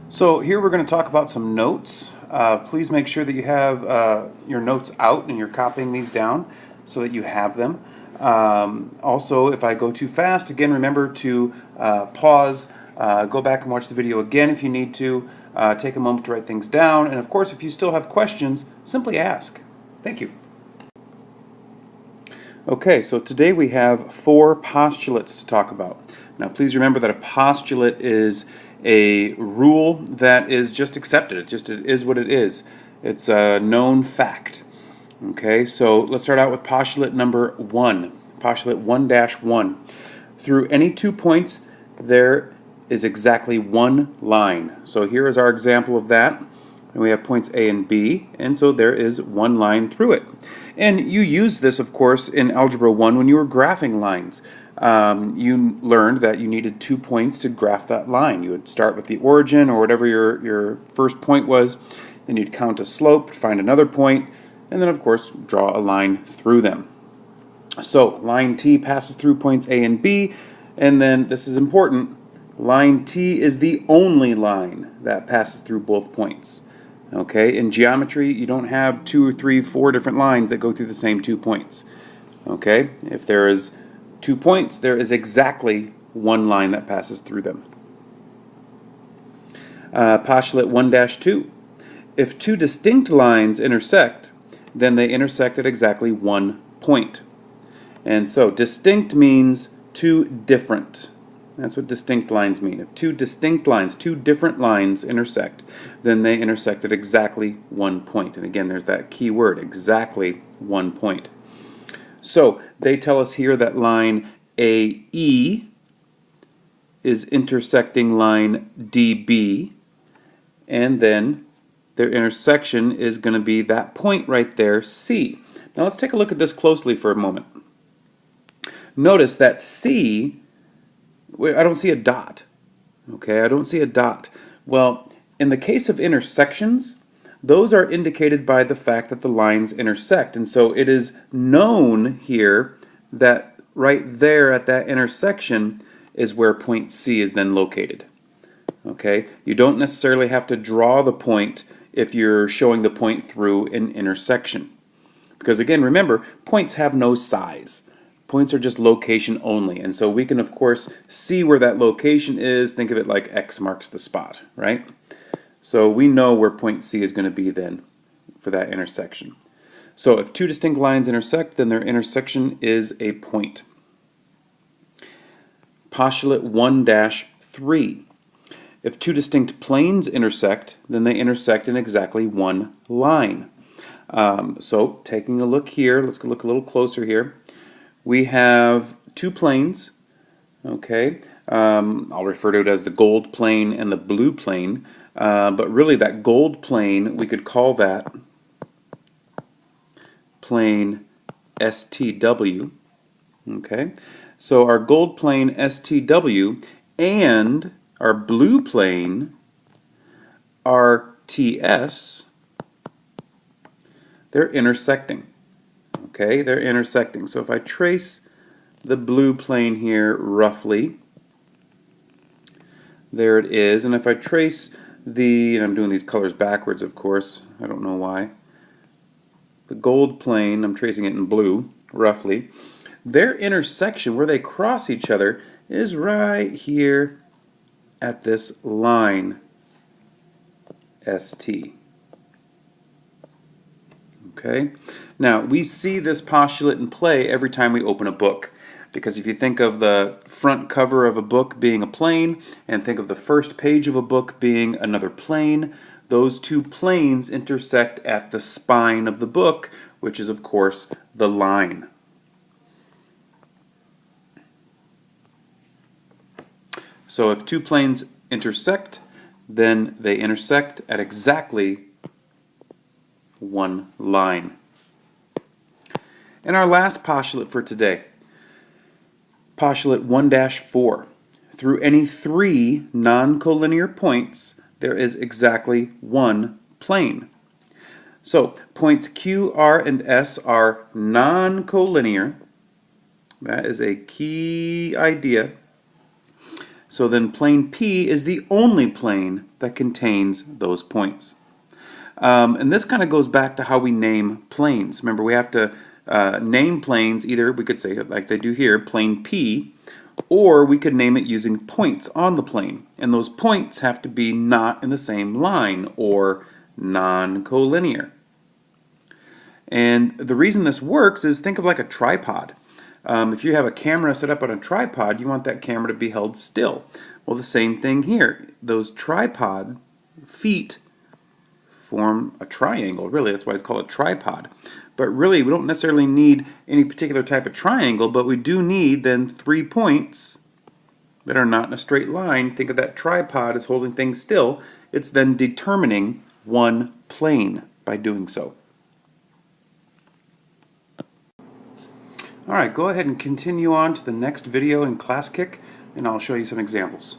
So here we're going to talk about some notes. Please make sure that you have your notes out and you're copying these down so that you have them. Also, if I go too fast, again, remember to pause, go back and watch the video again if you need to, take a moment to write things down, and of course, if you still have questions, simply ask. Thank you. Okay, so today we have 4 postulates to talk about. Now please remember that a postulate is a rule that is just accepted. It is what it is. It's a known fact. Okay, so let's start out with postulate number 1. Postulate 1-1. Through any 2 points, there is exactly one line. So here is our example of that. And we have points A and B, and so there is one line through it. And you used this, of course, in Algebra 1 when you were graphing lines. You learned that you needed 2 points to graph that line. You would start with the origin or whatever your first point was, then you'd count a slope, find another point, and then, of course, draw a line through them. So line T passes through points A and B, and then, this is important, line T is the only line that passes through both points. Okay, in geometry, you don't have 2 or 3, 4 different lines that go through the same 2 points. Okay, if there is 2 points, there is exactly one line that passes through them. Postulate 1-2. If 2 distinct lines intersect, then they intersect at exactly 1 point. And so distinct means 2 different. That's what distinct lines mean. If 2 distinct lines, 2 different lines intersect, then they intersect at exactly 1 point. And again, there's that key word, exactly 1 point. So they tell us here that line AE is intersecting line DB, and then their intersection is going to be that point right there, C. Now let's take a look at this closely for a moment. Notice that C, I don't see a dot. Okay, I don't see a dot. Well, in the case of intersections, those are indicated by the fact that the lines intersect. And so it is known here that right there at that intersection is where point C is then located. Okay, you don't necessarily have to draw the point if you're showing the point through an intersection. Because again, remember, points have no size. Points are just location only, and so we can, of course, see where that location is. Think of it like X marks the spot, right? So we know where point C is going to be then for that intersection. So if 2 distinct lines intersect, then their intersection is a point. Postulate 1-3. If 2 distinct planes intersect, then they intersect in exactly 1 line. So taking a look here, let's look a little closer here. We have 2 planes, okay, I'll refer to it as the gold plane and the blue plane, but really that gold plane, we could call that plane STW, okay, so our gold plane STW and our blue plane RTS, they're intersecting. Okay, they're intersecting. So if I trace the blue plane here roughly, there it is. And if I trace and I'm doing these colors backwards, of course, I don't know why. The gold plane, I'm tracing it in blue, roughly. Their intersection, where they cross each other, is right here at this line, ST. Okay. Now, we see this postulate in play every time we open a book. Because if you think of the front cover of a book being a plane, and think of the first page of a book being another plane, those 2 planes intersect at the spine of the book, which is, of course, the line. So if 2 planes intersect, then they intersect at exactly 1 line. And our last postulate for today, postulate 1-4. Through any 3 non-collinear points, there is exactly 1 plane. So points Q, R, and S are non-collinear. That is a key idea. So then plane P is the only plane that contains those points. And this kind of goes back to how we name planes. Remember, we have to name planes, either we could say, like they do here, plane P, or we could name it using points on the plane. And those points have to be not in the same line, or non-collinear. And the reason this works is, think of like a tripod. If you have a camera set up on a tripod, you want that camera to be held still. Well, the same thing here. Those tripod feet form a triangle, really. That's why it's called a tripod. But really, we don't necessarily need any particular type of triangle, but we do need then 3 points that are not in a straight line. Think of that tripod as holding things still. It's then determining one plane by doing so. Alright, go ahead and continue on to the next video in Class Kick, and I'll show you some examples.